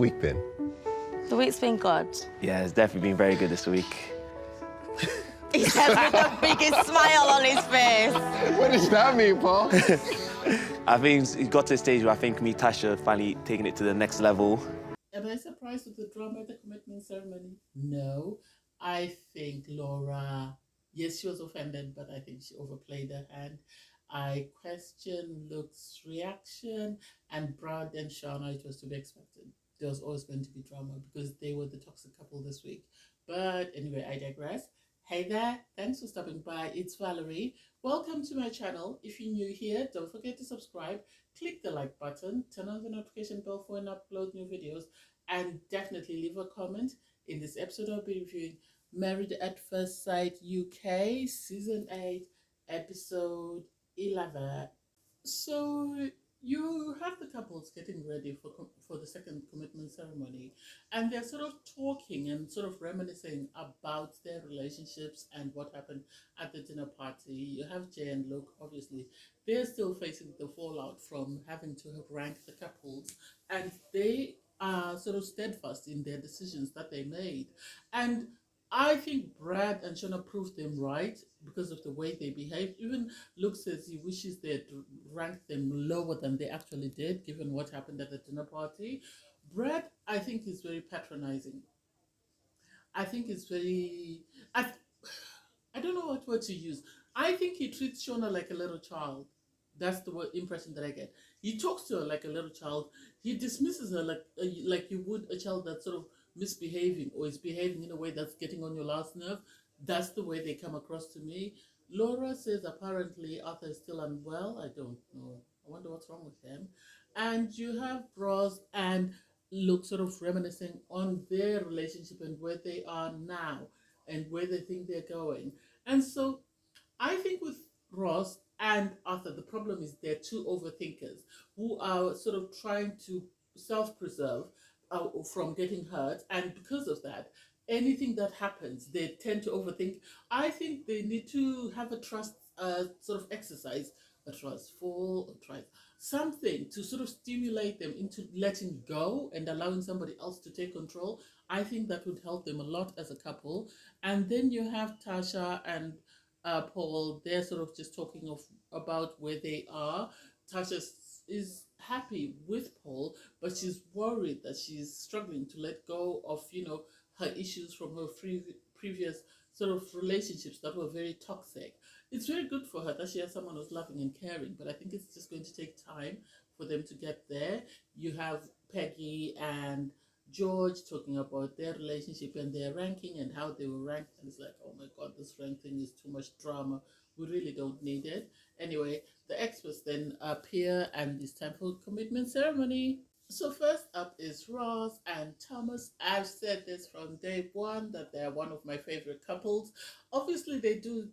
week been? The week's been good. Yeah, it's definitely been very good this week. He says with the biggest smile on his face. What does that mean, Paul? I think it got to a stage where I think me, Tasha, finally taking it to the next level. Am I surprised with the drama at the commitment ceremony? No. I think Laura, yes, she was offended, but I think she overplayed her hand. I question Luke's reaction, and Brad and Shauna, it was to be expected. There was always going to be drama because they were the toxic couple this week. But anyway, I digress. Hey there, thanks for stopping by. It's Valerie. Welcome to my channel. If you're new here, don't forget to subscribe, click the like button, turn on the notification bell for when I upload new videos, and definitely leave a comment. In this episode, I'll be reviewing Married at First Sight UK, Season 8, Episode 11. So you have the couples getting ready for the second commitment ceremony, and they're sort of talking and sort of reminiscing about their relationships and what happened at the dinner party. You have Jay and Luke, obviously. They're still facing the fallout from having to have ranked the couples, and they are sort of steadfast in their decisions that they made. And I think Brad and Shona proved them right because of the way they behaved. Even Luke says he wishes they'd ranked them lower than they actually did, given what happened at the dinner party. Brad, I think, is very patronizing. I think it's very... I don't know what word to use. I think he treats Shona like a little child. That's the impression that I get. He talks to her like a little child. He dismisses her like you would a child that's sort of misbehaving or is behaving in a way that's getting on your last nerve. That's the way they come across to me. Laura says apparently Arthur is still unwell. I don't know. I wonder what's wrong with him. And you have Ross and Luke sort of reminiscing on their relationship and where they are now and where they think they're going. And so I think with Ross and Arthur, the problem is they're two overthinkers who are sort of trying to self-preserve from getting hurt, and because of that, anything that happens, they tend to overthink. I think they need to have a trust sort of exercise, a trustful, something to sort of stimulate them into letting go and allowing somebody else to take control. I think that would help them a lot as a couple. And then you have Tasha and Paul. They're sort of just talking about where they are. Tasha is happy with Paul, but she's worried that she's struggling to let go of, her issues from her previous sort of relationships that were very toxic. It's very good for her that she has someone who's loving and caring, but I think it's just going to take time for them to get there. You have Peggy and George talking about their relationship and their ranking and how they were ranked, and it's like, oh my god, this rank thing is too much drama. We really don't need it. Anyway, the experts then appear, and it's time for commitment ceremony. So first up is Ross and Thomas. I've said this from day one that they're one of my favorite couples. Obviously, they do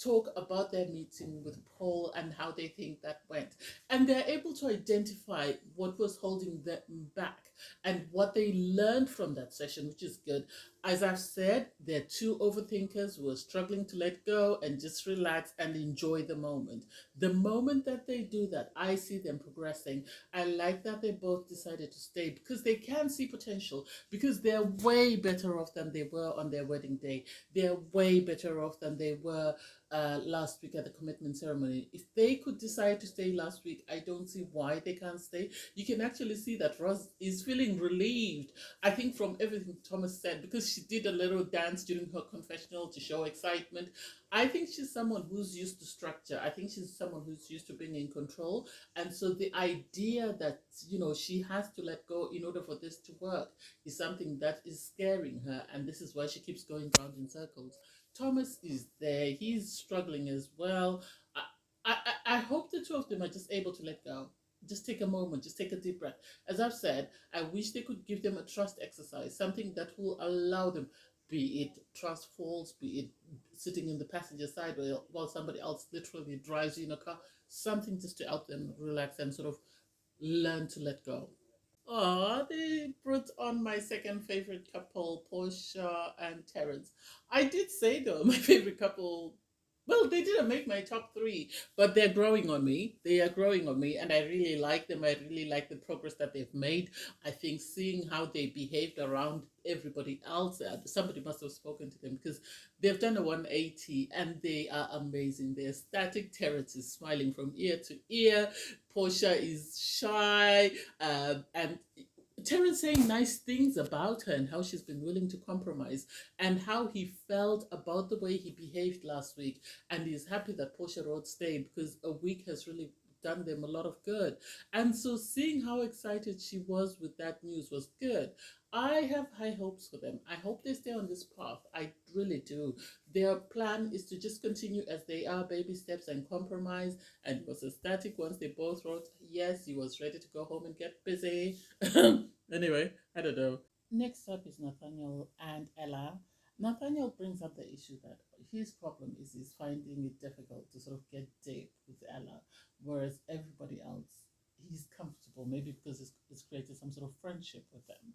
talk about their meeting with Paul and how they think that went. And they're able to identify what was holding them back and what they learned from that session, which is good. As I've said, they're two overthinkers who are struggling to let go and just relax and enjoy the moment. The moment that they do that, I see them progressing. I like that they both decided to stay because they can see potential, because they're way better off than they were on their wedding day. They're way better off than they were last week at the commitment ceremony. If they could decide to stay last week, I don't see why they can't stay. You can actually see that Ross is feeling relieved, I think, from everything Thomas said, because she did a little dance during her confessional to show excitement. I think she's someone who's used to structure. I think she's someone who's used to being in control. And so the idea that, she has to let go in order for this to work is something that is scaring her. And this is why she keeps going round in circles. Thomas is there. He's struggling as well. I hope the two of them are just able to let go. Just take a moment, just take a deep breath. As I've said, I wish they could give them a trust exercise, something that will allow them, be it trust falls, be it sitting in the passenger side while somebody else literally drives you in a car, something just to help them relax and sort of learn to let go. Oh, they brought on my second favorite couple, Porsche and Terrence. I did say though, my favorite couple Well, they didn't make my top three, but they're growing on me. They are growing on me, and I really like them. I really like the progress that they've made. I think seeing how they behaved around everybody else, somebody must have spoken to them because they've done a 180 and they are amazing. They're static. Terrence is smiling from ear to ear. Portia is shy, and Terrence saying nice things about her and how she's been willing to compromise and how he felt about the way he behaved last week. And he's happy that Portia Road stayed because a week has really done them a lot of good. And so seeing how excited she was with that news was good. I have high hopes for them. I hope they stay on this path. I really do. Their plan is to just continue as they are, baby steps and compromise. And it was ecstatic once they both wrote, yes, he was ready to go home and get busy. Anyway, I don't know. Next up is Nathaniel and Ella. Nathaniel brings up the issue that his problem is he's finding it difficult to sort of get deep with Ella, whereas everybody else, he's comfortable, maybe because it's created some sort of friendship with them.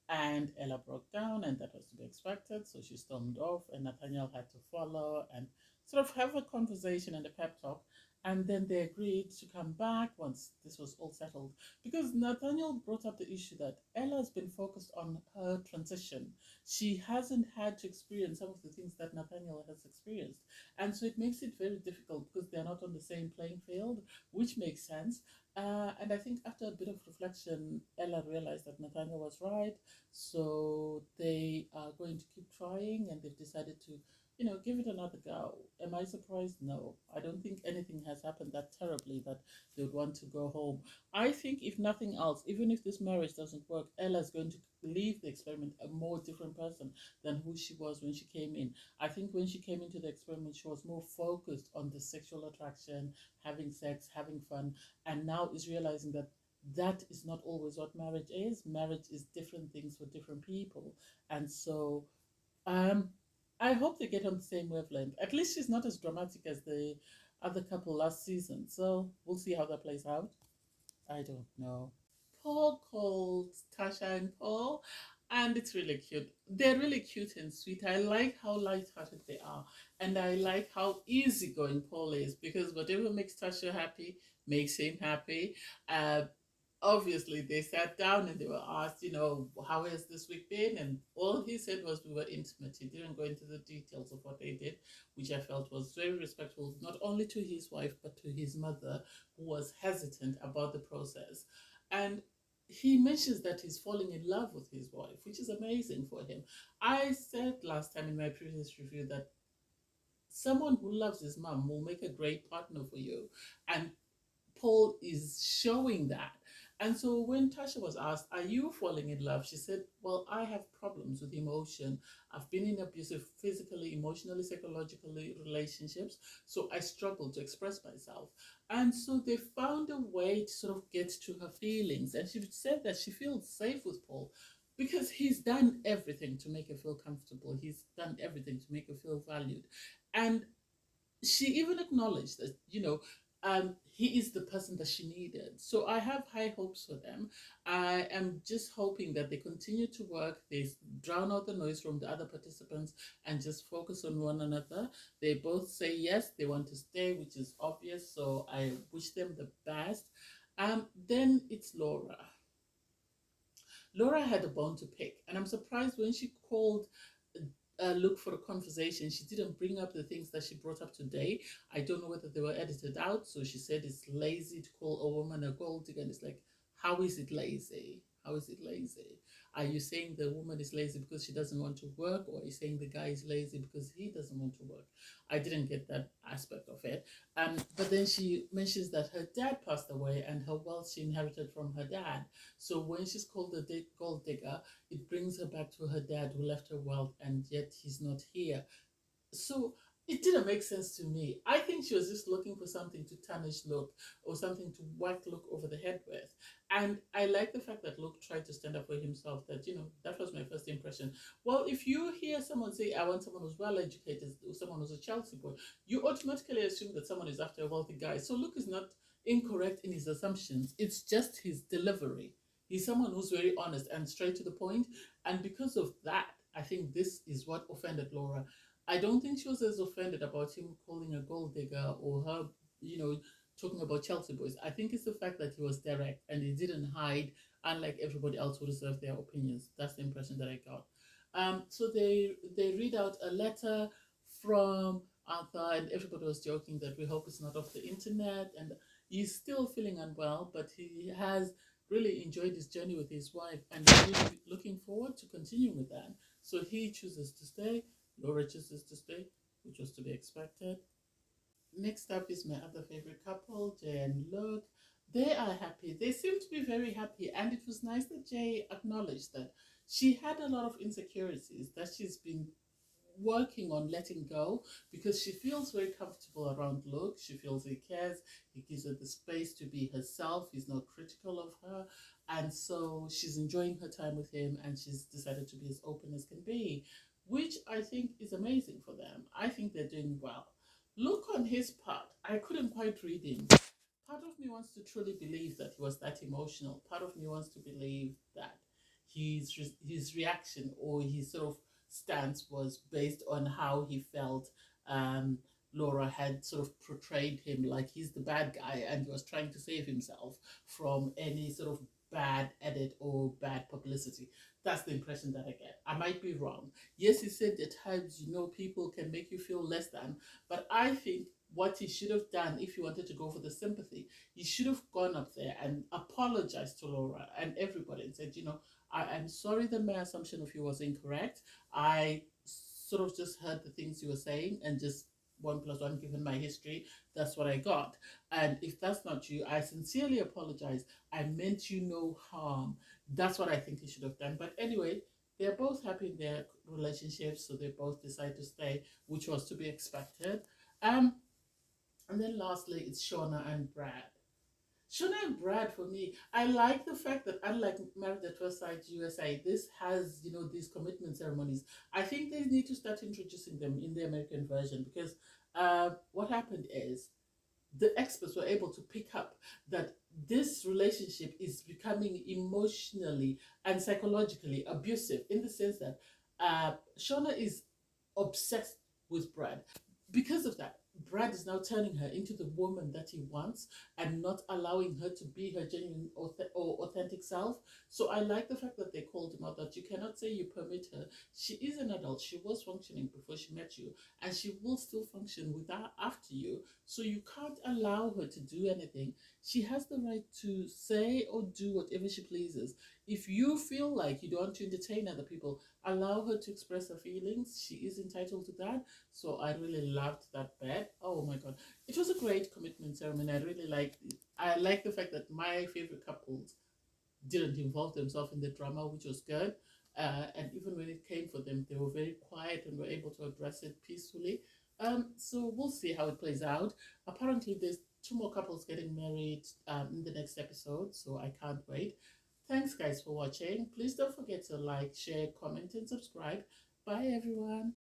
And Ella broke down, and that was to be expected, so she stormed off, and Nathaniel had to follow and sort of have a conversation and a pep talk. And then they agreed to come back once this was all settled. Because Nathaniel brought up the issue that Ella has been focused on her transition. She hasn't had to experience some of the things that Nathaniel has experienced. And so it makes it very difficult because they're not on the same playing field, which makes sense. And I think after a bit of reflection, Ella realized that Nathaniel was right. So they are going to keep trying and they've decided to give it another go. Am I surprised? No. I don't think anything has happened that terribly that they would want to go home. I think, if nothing else, even if this marriage doesn't work, Ella's going to leave the experiment a more different person than who she was when she came in. I think when she came into the experiment, she was more focused on the sexual attraction, having sex, having fun, and now is realizing that that is not always what marriage is. Marriage is different things for different people. And so um, I hope they get on the same wavelength. At least she's not as dramatic as the other couple last season. So we'll see how that plays out. I don't know. Paul called Tasha and Paul, and it's really cute. They're really cute and sweet. I like how light-hearted they are, and I like how easygoing Paul is because whatever makes Tasha happy makes him happy. Uh, Obviously they sat down and they were asked, how has this week been? And all he said was we were intimate. He didn't go into the details of what they did, which I felt was very respectful, not only to his wife, but to his mother, who was hesitant about the process. And he mentions that he's falling in love with his wife, which is amazing for him. I said last time in my previous review that someone who loves his mom will make a great partner for you. And Paul is showing that. And so when Tasha was asked, are you falling in love? She said, well, I have problems with emotion. I've been in abusive physically, emotionally, psychologically relationships. So I struggle to express myself. And so they found a way to sort of get to her feelings. And she said that she feels safe with Paul because he's done everything to make her feel comfortable. He's done everything to make her feel valued. And she even acknowledged that, he is the person that she needed. So I have high hopes for them. I am just hoping that they continue to work, they drown out the noise from the other participants and just focus on one another. They both say yes, they want to stay, which is obvious. So I wish them the best. Then it's Laura. Laura had a bone to pick, and I'm surprised when she called look for a conversation. She didn't bring up the things that she brought up today. I don't know whether they were edited out. So she said it's lazy to call a woman a gold digger. And it's like, how is it lazy? How is it lazy? Are you saying the woman is lazy because she doesn't want to work, or are you saying the guy is lazy because he doesn't want to work? I didn't get that aspect of it. But then she mentions that her dad passed away and her wealth she inherited from her dad. So when she's called the gold digger, it brings her back to her dad who left her wealth and yet he's not here. So it didn't make sense to me. I think she was just looking for something to tarnish Luke or something to whack Luke over the head with. And I like the fact that Luke tried to stand up for himself. That was my first impression. Well, if you hear someone say, I want someone who's well educated, or someone who's a Chelsea boy, you automatically assume that someone is after a wealthy guy. So Luke is not incorrect in his assumptions. It's just his delivery. He's someone who's very honest and straight to the point. And because of that, I think this is what offended Laura. I don't think she was as offended about him calling her gold digger or her, talking about Chelsea boys. I think it's the fact that he was direct and he didn't hide, unlike everybody else who reserved their opinions. That's the impression that I got. So they read out a letter from Arthur, and everybody was joking that we hope it's not off the internet. And he's still feeling unwell, but he has really enjoyed his journey with his wife and he's really looking forward to continuing with that. So he chooses to stay. Laura chooses to stay, which was to be expected. Next up is my other favorite couple, Jay and Luke. They are happy. They seem to be very happy. And it was nice that Jay acknowledged that she had a lot of insecurities that she's been working on letting go because she feels very comfortable around Luke. She feels he cares. He gives her the space to be herself. He's not critical of her. And so she's enjoying her time with him and she's decided to be as open as can be, which I think is amazing for them. I think they're doing well. Luke, on his part, I couldn't quite read him. Part of me wants to truly believe that he was that emotional. Part of me wants to believe that his reaction or his sort of stance was based on how he felt. Laura had sort of portrayed him like he's the bad guy and he was trying to save himself from any sort of bad edit or bad publicity. That's the impression that I get. I might be wrong. Yes, he said at times, people can make you feel less than, but I think what he should have done if he wanted to go for the sympathy, he should have gone up there and apologized to Laura and everybody and said, I'm sorry that my assumption of you was incorrect. I sort of just heard the things you were saying and just 1+1 given my history, that's what I got. And if that's not you, I sincerely apologize. I meant you no harm. That's what I think he should have done. But anyway, they're both happy in their relationships, so they both decide to stay, which was to be expected. And then lastly, it's Shauna and Brad. Shauna and Brad, for me, I like the fact that unlike Married at First Sight USA, this has, these commitment ceremonies. I think they need to start introducing them in the American version because what happened is the experts were able to pick up that this relationship is becoming emotionally and psychologically abusive in the sense that Shauna is obsessed with Brad. Because of that, Brad is now turning her into the woman that he wants and not allowing her to be her genuine or authentic self. So I like the fact that they called him out that you cannot say you permit her. She is an adult. She was functioning before she met you and she will still function without after you. So you can't allow her to do anything. She has the right to say or do whatever she pleases. If you feel like you don't want to entertain other people, allow her to express her feelings. She is entitled to that. So I really loved that bit. Oh my God. It was a great commitment ceremony. I really liked it. I like the fact that my favorite couples didn't involve themselves in the drama, which was good. And even when it came for them, they were very quiet and were able to address it peacefully. So we'll see how it plays out. Apparently, there's 2 more couples getting married in the next episode, so I can't wait. Thanks, guys, for watching. Please don't forget to like, share, comment, and subscribe. Bye, everyone.